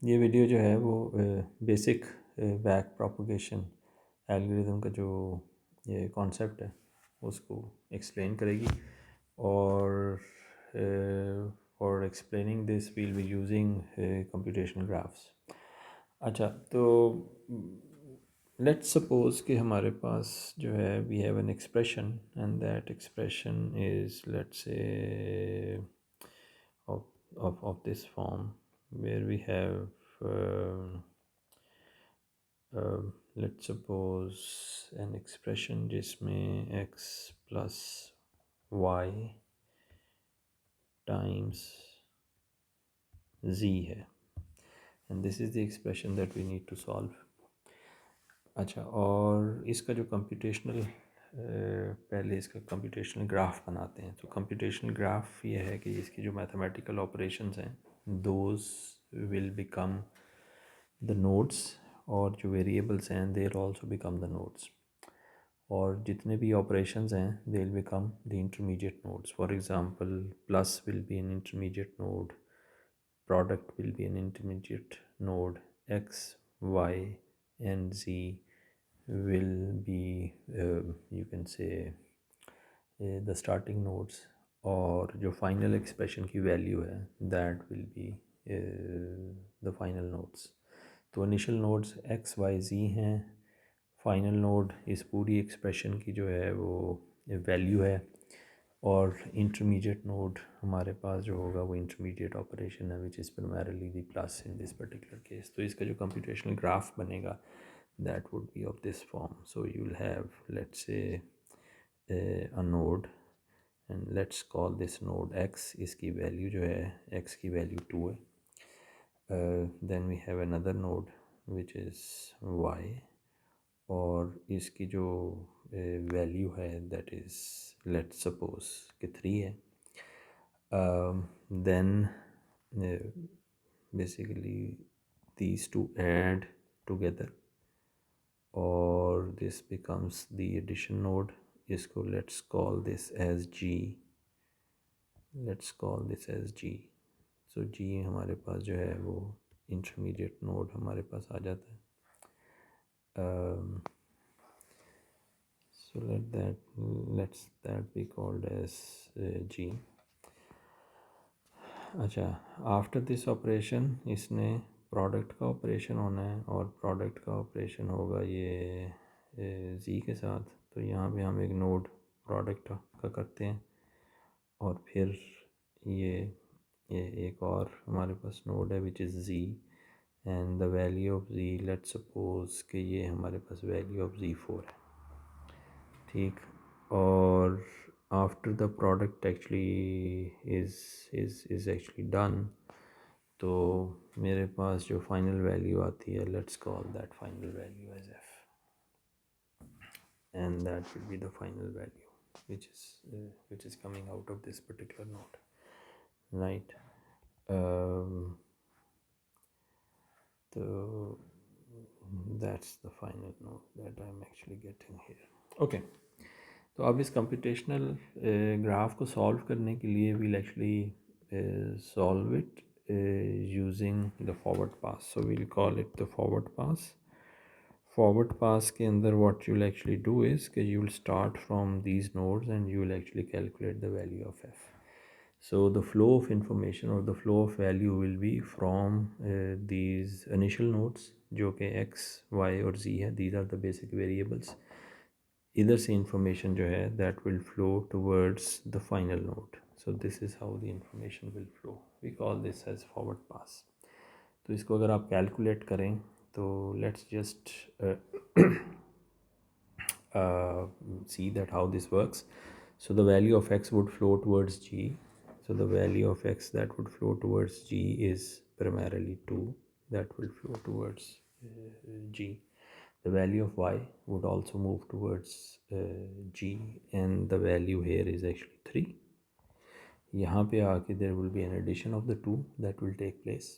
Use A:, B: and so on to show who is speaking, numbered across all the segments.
A: ये वीडियो जो है वो बेसिक बैक प्रोपगेशन एल्गोरिथम का जो ये कॉन्सेप्ट है उसको एक्सप्लेन करेगी। और for explaining this we'll be using computational graphs. अच्छा, तो लेट्स सपोज कि हमारे पास जो है we have an expression and that expression is let's say of this form where we have let's suppose an expression जिसमें x plus y times z है, and this is the expression that we need to solve. अच्छा, और इसका जो computational पहले इसका computational graph बनाते हैं। तो कंप्यूटेशनल ग्राफ ये है कि इसकी जो मैथमेटिकल ऑपरेशंस हैं those will become the nodes, और जो वेरिएबल्स हैं they will also become the nodes, और जितने भी ऑपरेशंस हैं they will become the intermediate nodes. For example plus will be an intermediate node, product will be an intermediate node, x, y and z will be you can say the starting nodes, और जो final expression की value है that will be the final nodes. तो initial nodes x, y, z हैं, final node इस पूरी expression की जो है वो value है, और इंटरमीडिएट नोड हमारे पास जो होगा वो इंटरमीडिएट ऑपरेशन है which is primarily the plus in this particular case. तो इसका जो कंप्यूटेशनल ग्राफ बनेगा that would be of this form. So you will have let's say a node and let's call this node x, इसकी value जो है x की वैल्यू 2 है। Then we have another node which is y, और इसकी जो वैल्यू है दैट इज़ लेट्स सपोज कि 3 है। then basically these two add together or this becomes the addition node. इसको let's call this as g, let's call this as g. so g हमारे पास जो है वो intermediate node हमारे पास आ जाता है। so let's that be called as g. अच्छा, आफ्टर दिस ऑपरेशन इसने प्रोडक्ट का ऑपरेशन होना है, और प्रोडक्ट का ऑपरेशन होगा ये जी के साथ। तो यहाँ पे हम एक नोड प्रोडक्ट का करते हैं, और फिर ये एक और हमारे पास नोड है which is g, and the value of g let's suppose कि ये हमारे पास वैल्यू ऑफ जी 4 है, ठीक। और after the product actually is actually done, तो मेरे पास जो फाइनल वैल्यू आती है let's call that final value as f, and that will be the final value which is coming out of this particular node, right? So that's the final node that I'm actually getting here. Okay, तो अब इस computational graph को solve करने के लिए we'll actually solve it using the forward pass. So we'll call it the forward pass. Forward pass के अंदर what you will actually do is कि you will start from these nodes and you will actually calculate the value of F. So the flow of information or the flow of value will be from these initial nodes जो कि x, y और z है, these are the basic variables। इधर से information जो है that will flow towards the final node. So this is how the information will flow. We call this as forward pass. तो इसको अगर आप calculate करें तो let's just see that how this works. So the value of x would flow towards g. So the value of x that would flow towards g is primarily 2, that will flow towards g. The value of y would also move towards g, and the value here is actually 3. यहाँ पे आके there will be an addition of the 2 that will take place,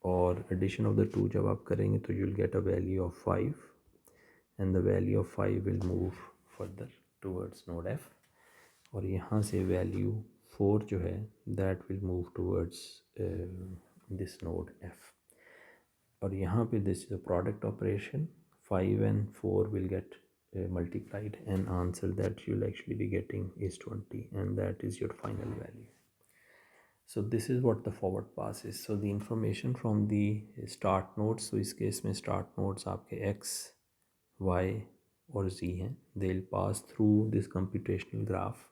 A: और addition of the 2 जब आप करेंगे तो you will get a value of 5, and the value of 5 will move further towards node f, और यहाँ से value 4 जो है that will move towards this node f. और यहाँ पे this is a product operation 5 and 4 will get multiplied and answer that you'll actually be getting is 20 and that is your final value. So this is what the forward pass is. So the information from the start nodes, so इस case में start nodes आपके x y और z हैं, they'll pass through this computational graph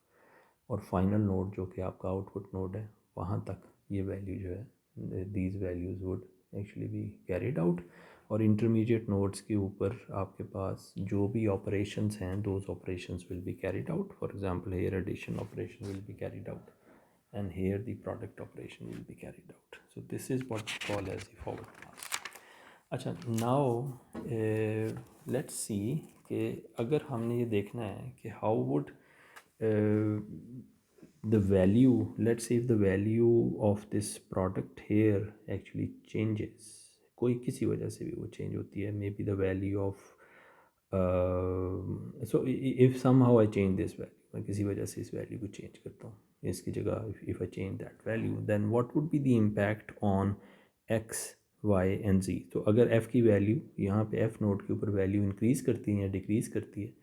A: और final node जो कि आपका output node है वहाँ तक ये वैल्यू जो है these values would actually be carried out और इंटरमीडिएट नोड्स के ऊपर आपके पास जो भी ऑपरेशंस हैं those operations will be carried out. For example here addition operation will be carried out and here the product operation will be carried out. So this is what we call as the forward pass. अच्छा now let's see कि अगर हमने ये देखना है कि how would the value, let's say if the value of this product here actually changes, कोई किसी वजह से भी वो change होती है, maybe the value of so if somehow I change this value, मैं किसी वजह से इस वैल्यू को चेंज करता हूँ, इसकी जगह if I change that value, then what would be the impact on x y and z. तो अगर f की वैल्यू यहाँ पे f नोड के ऊपर वैल्यू इंक्रीज़ करती है या डिक्रीज़ करती है,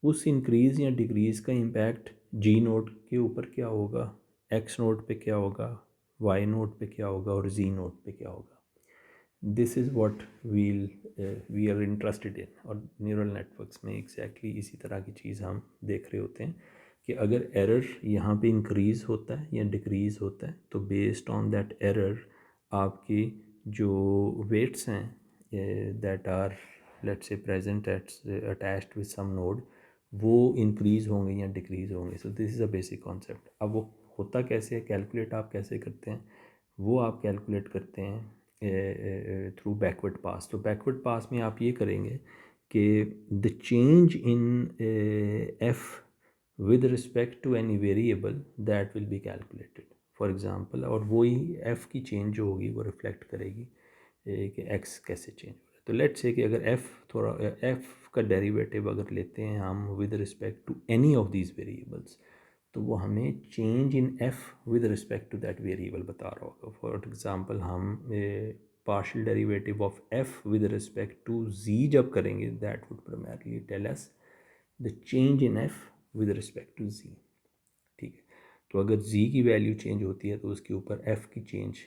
A: उस इंक्रीज़ या डिक्रीज़ का इम्पैक्ट g नोड के ऊपर क्या होगा, x नोड पे क्या होगा, y नोड पे क्या होगा और z नोड पे क्या होगा. This is what we are interested in. और न्यूरल नेटवर्क्स में एग्जैक्टली इसी तरह की चीज़ हम देख रहे होते हैं कि अगर एरर यहाँ पे इंक्रीज़ होता है या डिक्रीज़ होता है तो बेस्ड ऑन दैट एरर आपकी जो वेट्स हैं that are let's say present at attached with some node वो इंक्रीज़ होंगे या डिक्रीज़ होंगे. So this is a basic concept. अब वो होता कैसे है, कैलकुलेट आप कैसे करते हैं, वो आप कैलकुलेट करते हैं थ्रू बैकवर्ड पास. तो बैकवर्ड पास में आप ये करेंगे कि the change in f with respect to any variable that will be calculated. For example और वही एफ़ की चेंज जो होगी वो रिफ्लेक्ट करेगी कि एक्स कैसे चेंज हो रहा है. तो लेट्स से कि अगर एफ़ थोड़ा एफ़ का डेरिवेटिव अगर लेते हैं हम with respect to any of these variables तो वो हमें change in F with respect to that variable बता रहा होगा. फॉर एग्जांपल हम partial derivative of F with respect to G जब करेंगे that would primarily tell us the change in F with respect to G. ठीक है, तो अगर जी की वैल्यू चेंज होती है तो उसके ऊपर एफ़ की चेंज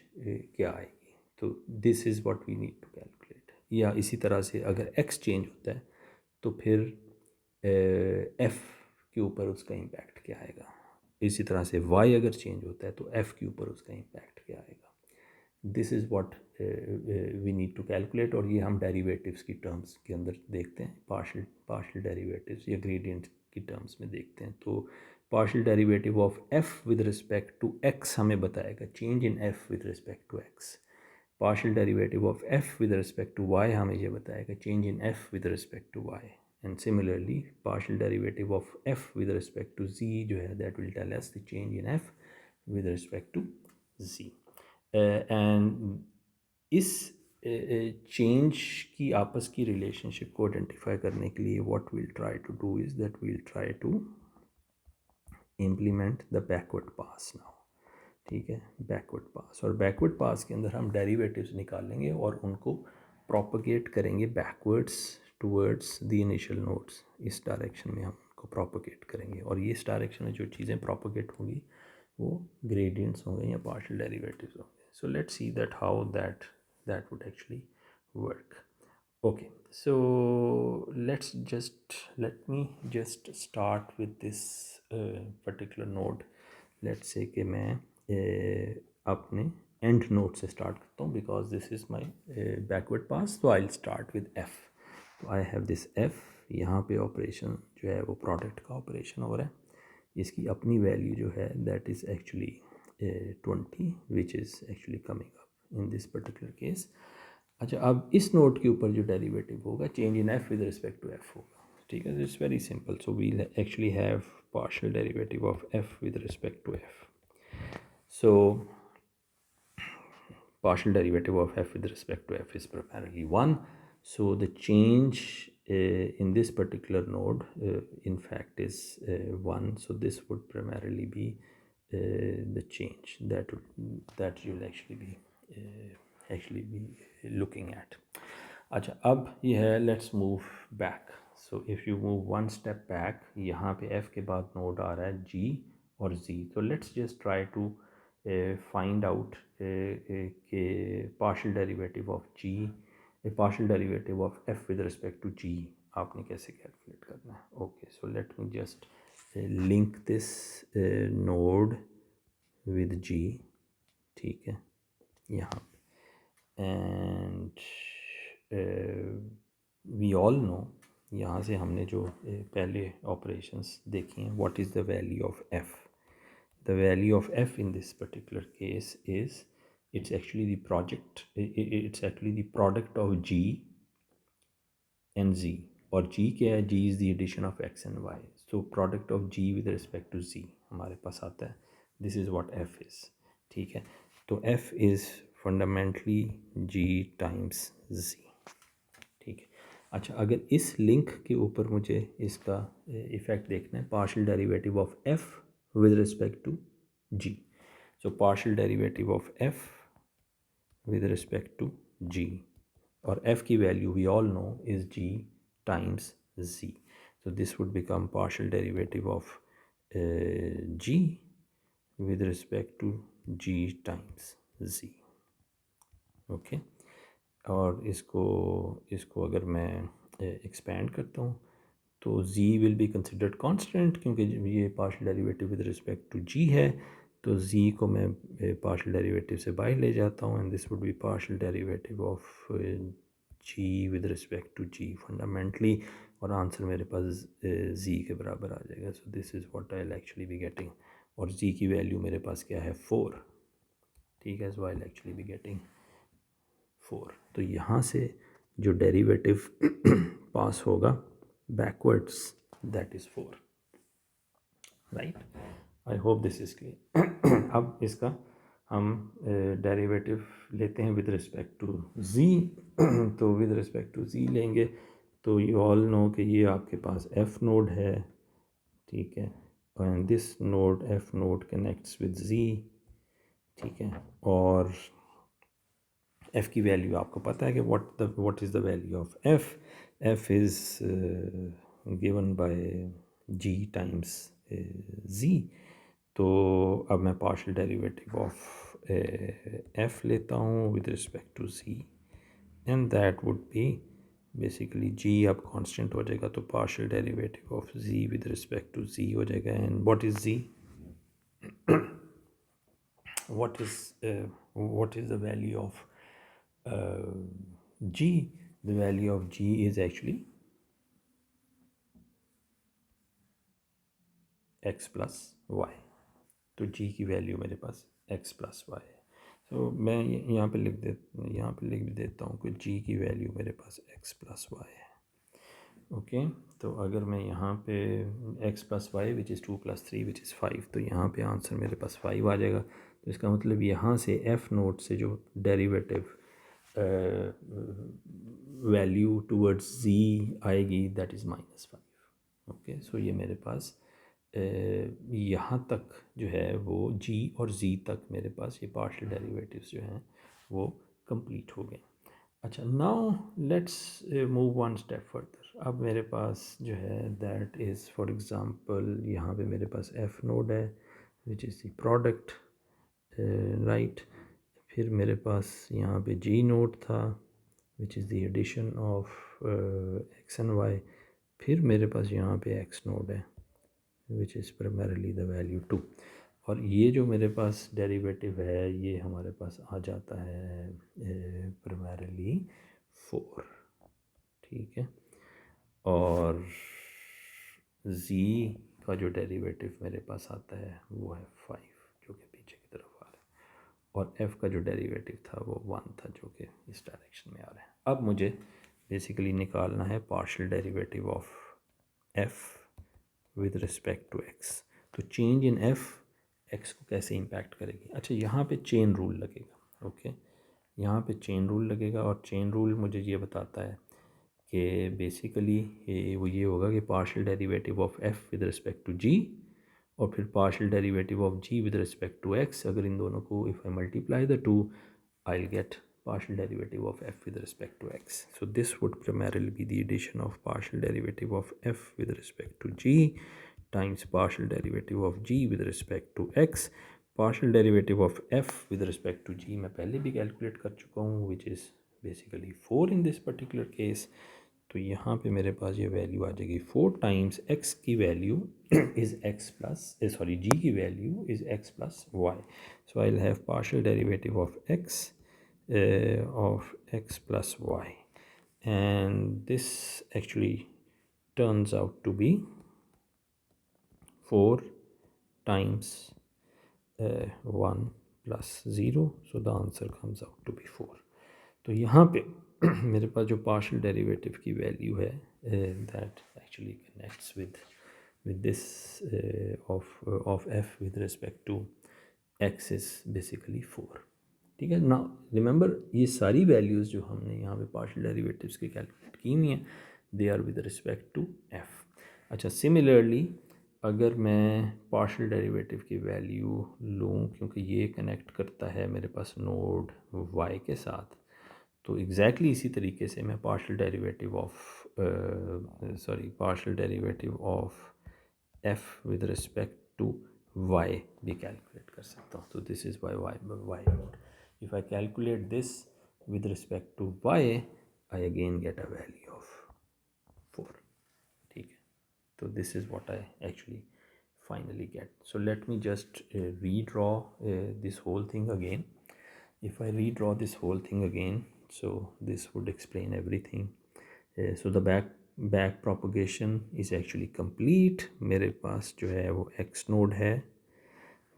A: क्या आएगी. तो this is what we need to calculate. या इसी तरह से अगर एक्स चेंज होता है तो फिर एफ़ के ऊपर उसका इम्पैक्ट क्या आएगा. इसी तरह से वाई अगर चेंज होता है तो एफ़ के ऊपर उसका इम्पैक्ट क्या आएगा. This is what we need to calculate. और ये हम डेरिवेटिव्स की टर्म्स के अंदर देखते हैं, पार्शियल डेरिवेटिव्स या ग्रेडियंट की टर्म्स में देखते हैं. तो partial derivative of F with respect to x हमें बताएगा change in F with respect to x. Partial derivative of F with respect to y हमें ये बताएगा change in F with respect to y. And similarly partial derivative of f with respect to z जो है that will tell us the change in f with respect to z. and इस change की आपस की relationship को identify करने के लिए what we'll try to do is that we'll try to implement the backward pass now. ठीक है, बैकवर्ड पास. और बैकवर्ड पास के अंदर हम डेरिवेटिव्स निकालेंगे और उनको प्रोपगेट करेंगे backwards towards the initial nodes. इस डायरेक्शन में हम उनको प्रोपगेट करेंगे और ये इस डायरेक्शन में जो चीज़ें प्रोपगेट होंगी वो ग्रेडियंट्स होंगे या पार्शियल डेरिवेटिव्स होंगे. So let's see that how that would actually work. Okay, so let me just start with this particular node. Let's say कि मैं अपने end node से start करता हूँ because this is my backward pass. So I'll start with f. तो I have this f. यहाँ पे operation जो है वो product का operation हो रहा है. इसकी अपनी value जो है that is actually 20 which is actually coming up in this particular case. अच्छा, अब इस नोट के ऊपर जो डेरिवेटिव होगा change in f with respect to f होगा. ठीक है, it's very simple. So we actually have partial derivative of f with respect to f. So partial derivative of f with respect to f is primarily 1. So the change in this particular node in fact is 1. So this would primarily be the change that you'll actually be actually be looking at. अच्छा, अब ये है let's move back. So if you move one step back, यहाँ पे f के बाद node आ रहा है g और z. तो let's just try to find out के partial derivative of g, partial derivative of f with respect to g आपने कैसे कैलकुलेट करना है. Okay, so let me just link this node with g. ठीक है, यहाँ एंड वी ऑल नो, यहाँ से हमने जो पहले ऑपरेशंस देखी हैं, what is the value of f. The value of f in this particular case is it's actually the project it's actually the product of g and z. और g क्या है? g is the addition of x and y. so product of g with respect to z हमारे पास आता है. this is what f is. ठीक है, तो f is fundamentally g times z. ठीक है. अच्छा, अगर इस लिंक के ऊपर मुझे इसका इफ़ेक्ट देखना है, partial derivative of f with respect to g. So partial derivative of f with respect to g, और f की value we all know is g times z. So this would become partial derivative of g with respect to g times z. Okay, और इसको इसको अगर मैं expand करता हूँ तो z will be considered constant, क्योंकि ये partial derivative with respect to g है. तो z को मैं पार्शियल डेरिवेटिव से बाहर ले जाता हूँ and this would be partial derivative of g with respect to g fundamentally, और आंसर मेरे पास z के बराबर आ जाएगा. So this is what I will actually be getting, और z की वैल्यू मेरे पास क्या है? 4. ठीक है, so I will actually be getting 4. तो यहाँ से जो डेरिवेटिव पास होगा backwards, that is 4. Right, I hope this is clear. अब इसका हम डेरिवेटिव लेते हैं विद रिस्पेक्ट टू z. तो विद रिस्पेक्ट टू z लेंगे तो यू ऑल नो कि ये आपके पास f नोड है. ठीक है, and this node f node connects with z. ठीक है, और f की वैल्यू आपको पता है कि what is the value of f is given by g times z. तो अब मैं पार्शियल डेरिवेटिव ऑफ f लेता हूँ with respect to z, and that would be basically g अब कांस्टेंट हो जाएगा, तो partial derivative of z with respect to z हो जाएगा. And what is z? what is the value of g? The value of g is actually x plus y. तो g की वैल्यू मेरे पास x plus y है. तो मैं यहाँ पे लिख देता हूँ कि g की वैल्यू मेरे पास x plus y है. ओके, तो अगर मैं यहाँ पे x plus y which is 2 plus 3 which is 5, तो यहाँ पे आंसर मेरे पास 5 आ जाएगा. तो इसका मतलब यहाँ से f नोट से जो डेरिवेटिव वैल्यू टूवर्ड्स z आएगी दैट इज़ -5. ओके, सो ये मेरे पास यहाँ तक जो है वो g और z तक मेरे पास ये पार्शियल डेरिवेटिव्स जो हैं वो कंप्लीट हो गए. अच्छा, now let's move one step further. अब मेरे पास जो है दैट इज़ फॉर एग्ज़ाम्पल यहाँ पे मेरे पास f नोड है which is the product. Right, फिर मेरे पास यहाँ पे g नोड था which is the addition of x and y. फिर मेरे पास यहाँ पे x नोड है which is primarily the value 2. और ये जो मेरे पास डेरिवेटिव है ये हमारे पास आ जाता है प्राइमरीली 4. ठीक है, और z का जो डेरिवेटिव मेरे पास आता है वो है 5 जो कि पीछे की तरफ आ रहा है, और f का जो डेरिवेटिव था वो 1 था जो कि इस डायरेक्शन में आ रहा है. अब मुझे बेसिकली निकालना है partial derivative of f with respect to x. तो चेंज इन f x को कैसे इम्पैक्ट करेगी? अच्छा, यहाँ पे चेन रूल लगेगा. ओके, यहाँ पे चेन रूल लगेगा, और चेन रूल मुझे ये बताता है कि बेसिकली वो ये होगा कि partial derivative of f with respect to g और फिर partial derivative of g with respect to x. अगर इन दोनों को if I multiply the two I will get partial derivative of f with respect to x. So this would primarily be the addition of partial derivative of f with respect to g times partial derivative of g with respect to x. Partial derivative of f with respect to g मैं पहले भी calculate कर चुका हूँ, which is basically 4 in this particular case. तो यहाँ पे मेरे पास ये वैल्यू आ जाएगी 4 टाइम्स x की value is x plus sorry g की value is x plus y. So I will have partial derivative of x plus y, and this actually turns out to be 4 times 1 plus 0, so the answer comes out to be 4. तो यहाँ पे मेरे पास जो partial derivative की value है that actually connects with this of f with respect to x is basically 4. ठीक है ना. रिमेंबर ये सारी वैल्यूज़ जो हमने यहाँ पे पार्शियल डेरिवेटिव्स की कैलकुलेट की हुई हैं they are with respect to f. अच्छा, सिमिलरली अगर मैं पार्शियल डेरिवेटिव की वैल्यू लूँ, क्योंकि ये कनेक्ट करता है मेरे पास नोड y के साथ, तो एग्जैक्टली इसी तरीके से मैं partial derivative of f with respect to y भी कैलकुलेट कर सकता हूँ. तो this is y node. If I calculate this with respect to y, I again get a value of 4. ठीक है. तो this is what I actually finally get. So let me just redraw this whole thing again. If I redraw this whole thing again, so this would explain everything. So the back propagation is actually complete. मेरे पास जो है वो x node है,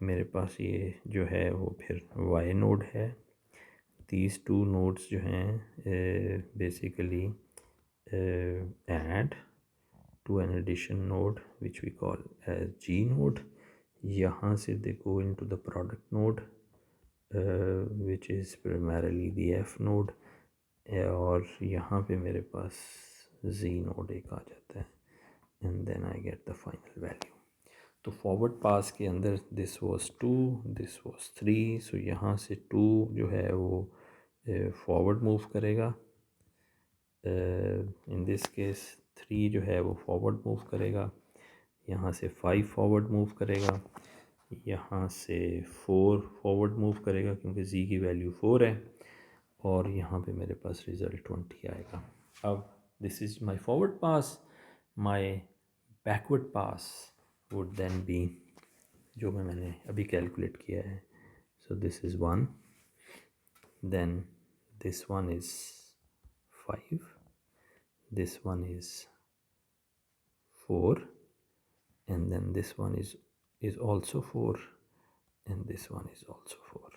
A: मेरे पास ये जो है वो फिर y node है. These two nodes जो हैं basically add to an addition node which we call as G node. यहाँ से they go into the product node which is primarily the F node, और यहाँ पे मेरे पास Z node एक आ जाता है, and then I get the final value. तो फॉरवर्ड पास के अंदर this was 2, this was 3, so यहाँ से 2 जो है वो फॉरवर्ड मूव करेगा. इन दिस केस 3 जो है वो फॉरवर्ड मूव करेगा. यहाँ से 5 फॉरवर्ड मूव करेगा. यहाँ से 4 फॉरवर्ड मूव करेगा क्योंकि z की वैल्यू 4 है, और यहाँ पे मेरे पास रिज़ल्ट 20 आएगा. अब this is my forward pass. My backward pass would then be जो मैंने अभी कैलकुलेट किया है. सो this is 1, then this one is 5, this one is 4, and then this one is also 4, and this one is also 4.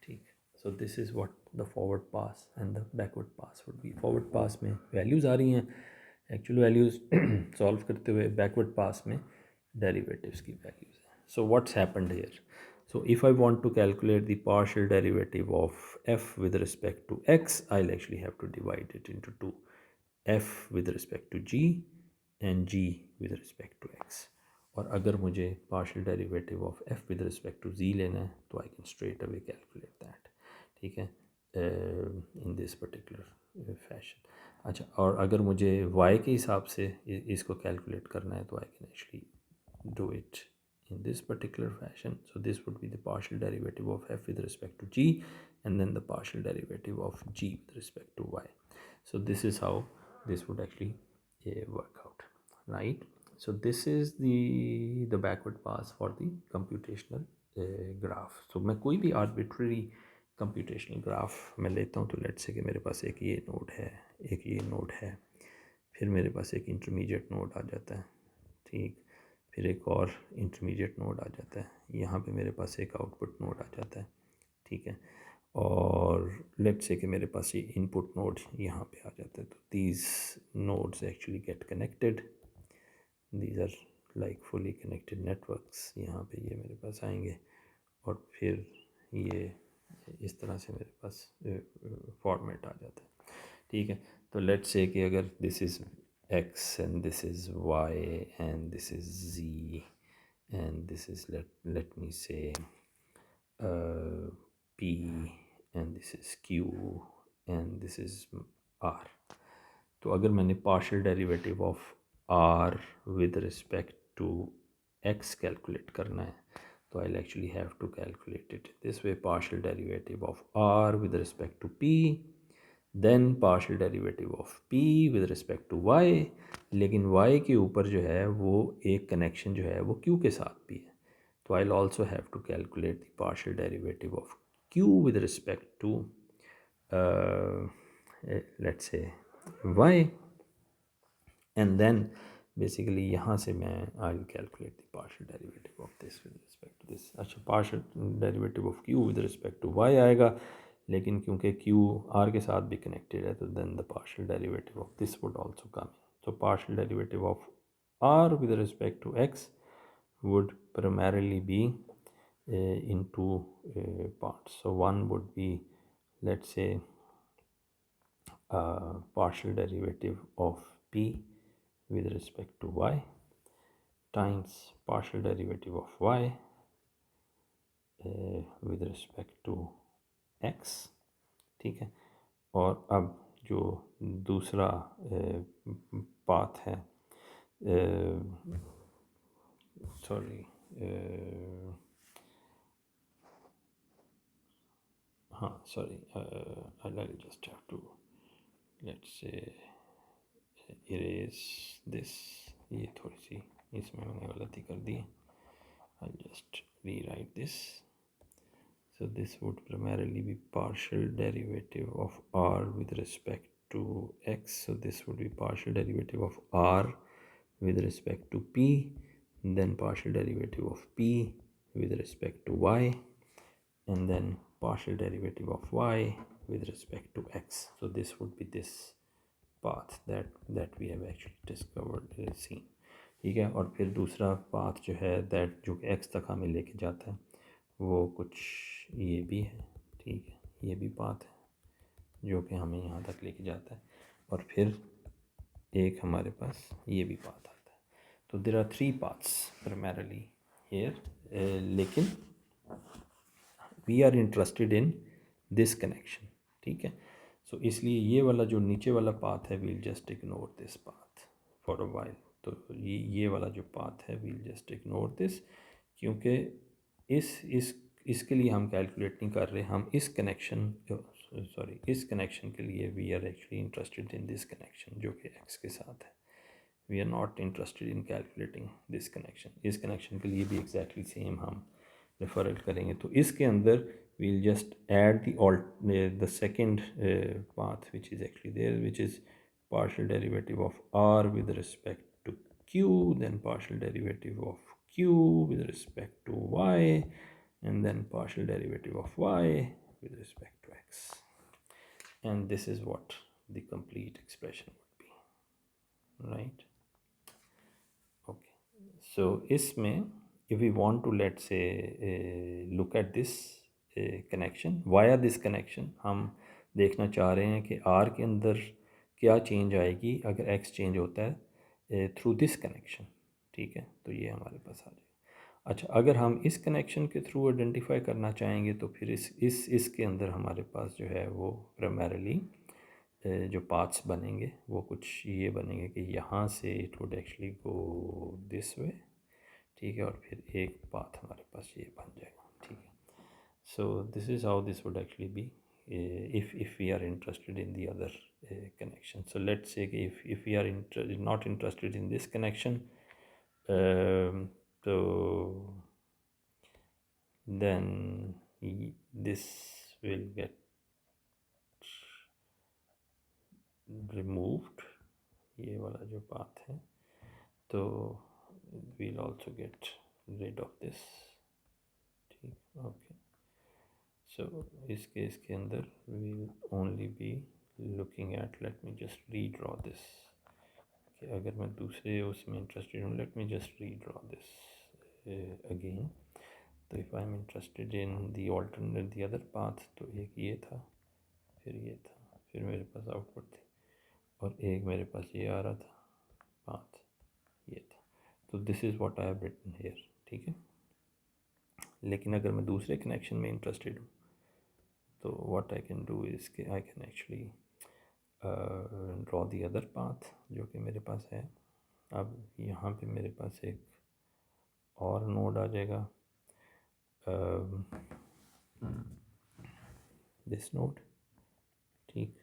A: ठीक. So this is what the forward pass and the backward pass would be. Forward pass में values आ रही हैं, actual values solve करते हुए backward pass में derivatives की values हैं. So what's happened here? So if I want to calculate the partial derivative of f with respect to x, I'll actually have to divide it into two. f with respect to g and g with respect to x. और अगर मुझे partial derivative of f with respect to z लेना है तो I can straight away calculate that. ठीक है, in this particular fashion. अच्छा, और अगर मुझे y के हिसाब से इसको calculate करना है तो I can actually do it in this particular fashion. So this would be the partial derivative of f with respect to g, and then the partial derivative of g with respect to y. So this is how this would actually work out, right? So this is the backward pass for the computational graph. So मैं कोई भी arbitrary computational graph मैं लेता हूँ, तो let's say कि मेरे पास एक ये नोड है, एक ये नोड है, फिर मेरे पास एक intermediate नोड आ जाता है. ठीक, फिर एक और इंटरमीडिएट नोड आ जाता है. यहाँ पे मेरे पास एक आउटपुट नोड आ जाता है. ठीक है, और लेट्स से कि मेरे पास ये इनपुट नोड यहाँ पे आ जाता है. तो these nodes actually get connected. These are like fully connected networks. यहाँ पे ये मेरे पास आएंगे और फिर ये इस तरह से मेरे पास फॉर्मेट आ जाता है. ठीक है, तो लेट्स से कि अगर this is x and this is y and this is z and this is let me say p and this is q and this is r. तो अगर मैंने partial derivative of r with respect to x calculate करना है तो I actually have to calculate it this way, partial derivative of r with respect to p, then partial derivative of p with respect to y, लेकिन y के ऊपर जो है वो एक कनेक्शन जो है वो q के साथ भी है, तो I also have to calculate the partial derivative of q with respect to let's say y, and then basically यहाँ से मैं I will calculate the partial derivative of this with respect to this. अच्छा, partial derivative of q with respect to y आएगा, लेकिन क्योंकि q r के साथ भी connected है तो then the partial derivative of this would also come in. So partial derivative of r with respect to x would primarily be in two parts. So one would be, let's say, partial derivative of p with respect to y times partial derivative of y with respect to x, ठीक है। और अब जो दूसरा path है, sorry, हाँ sorry, I just have to let's say erase this, ये थोड़ी सी इसमें मैंने गलती कर दी है, I'll just rewrite this. So this would primarily be partial derivative of r with respect to x, so this would be partial derivative of r with respect to p, then partial derivative of p with respect to y, and then partial derivative of y with respect to x. So this would be this path that we have actually discovered, seen, ठीक है। और फिर दूसरा path जो है that जो कि x तक हमें लेके जाता है वो कुछ ये भी है, ठीक है, ये भी पाथ है जो कि हमें यहाँ तक लेके जाता है, और फिर एक हमारे पास ये भी पाथ आता है। तो there are three paths primarily here, लेकिन we are interested in this connection, ठीक है। सो इसलिए ये वाला जो नीचे वाला पाथ है we'll just ignore this path for a while, तो ये वाला जो पाथ है वील जस्ट इग्नोर दिस, क्योंकि इसके लिए हम कैलकुलेट नहीं कर रहे, हम इस कनेक्शन सॉरी इस कनेक्शन के लिए we are actually interested in this connection जो कि एक्स के साथ है, we are not interested in calculating this connection. इस कनेक्शन के लिए भी एग्जैक्टली सेम हम रेफरल करेंगे, तो इसके अंदर we'll just add the second path which is actually there, which is partial derivative of r with respect to q, then partial derivative of q with respect to y, and then partial derivative of y with respect to x, and this is what the complete expression would be, right? Okay, so इसमें if we want to, let's say, look at this connection via this connection, हम देखना चाह रहे हैं कि r के अंदर क्या चेंज आएगी अगर x चेंज होता है थ्रू दिस कनेक्शन, ठीक है, तो ये हमारे पास आ जाएगा। अच्छा, अगर हम इस कनेक्शन के थ्रू आइडेंटिफाई करना चाहेंगे तो फिर इसके अंदर हमारे पास जो है वो प्राइमरली जो पाथ्स बनेंगे वो कुछ ये बनेंगे कि यहाँ से it would actually go this way, ठीक है, और फिर एक पाथ हमारे पास ये बन जाएगा, ठीक है। सो this is how this would actually be if we are interested in the other connection. So let's say if we are not interested in this connection, so then this will get removed, ये वाला जो path है, तो we'll also get rid of this, ठीक, okay. सो इस case के अंदर we'll only be looking at, let me just redraw this, कि अगर मैं दूसरे उसमें इंटरेस्टेड हूँ, let me just redraw this again, तो if I'm interested in the alternate the other path, तो एक ये था, फिर ये था, फिर मेरे पास आउटपुट थी, और एक मेरे पास ये आ रहा था पाथ, ये था, तो this is what I have written here, ठीक है। लेकिन अगर मैं दूसरे कनेक्शन में इंटरेस्टेड हूँ तो what I can do is कि I can actually draw the other path जो कि मेरे पास है। अब यहाँ पे मेरे पास एक और नोड आ जाएगा, दिस नोड, ठीक,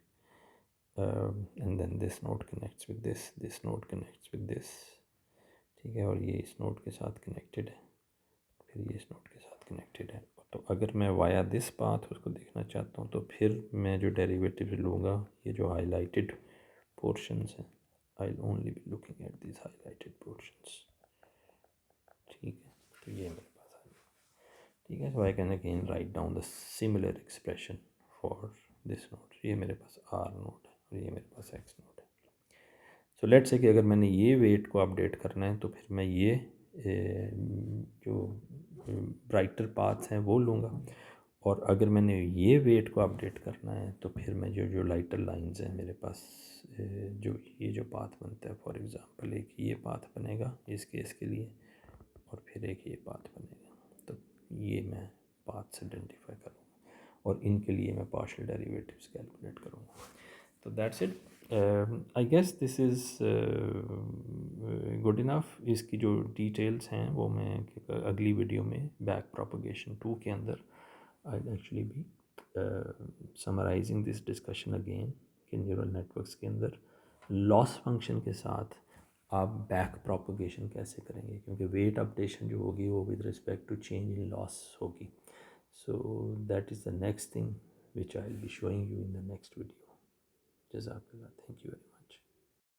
A: and then this node connects with this node connects with this, ठीक है, और ये इस नोड के साथ कनेक्टेड है, फिर ये इस नोड के साथ कनेक्टेड है। तो अगर मैं वाया दिस पाथ उसको देखना चाहता हूँ तो फिर मैं जो डेरिवेटिव लूँगा, ये जो हाईलाइटेड पोर्शंस हैं, I will only be looking at this highlighted portions, ठीक है। तो ये मेरे पास आ गया, ठीक है। So I can again write down the similar expression for this node. ये मेरे पास आर नोड है और ये मेरे पास एक्स नोड है। सो लेट्स से कि अगर मैंने ये वेट को अपडेट करना है तो फिर मैं ये जो ब्राइटर पाथ्स हैं वो लूँगा, और अगर मैंने ये वेट को अपडेट करना है तो फिर मैं जो जो लाइटर लाइंस हैं मेरे पास, जो ये जो पाथ बनता है, फॉर एग्ज़ाम्पल एक ये पाथ बनेगा इस केस के लिए, और फिर एक ये पाथ बनेगा, तो ये मैं पाथ्स आइडेंटिफाई करूँगा और इनके लिए मैं पार्शियल डेरिवेटिव्स कैलकुलेट करूँगा। तो that's it. I guess this is good enough. इसकी जो डिटेल्स हैं वो मैं अगली वीडियो में बैक प्रोपगेशन 2 के अंदर आई एक्चुअली भी समराइजिंग दिस डिस्कशन अगेन कि न्यूरल नेटवर्क्स के अंदर लॉस फंक्शन के साथ आप बैक प्रोपगेशन कैसे करेंगे, क्योंकि वेट अपडेशन जो होगी वो with respect to change in loss होगी। So that is the next thing which I will be showing you in the next video. जज़ाकल्लाह, थैंक यू वेरी मच।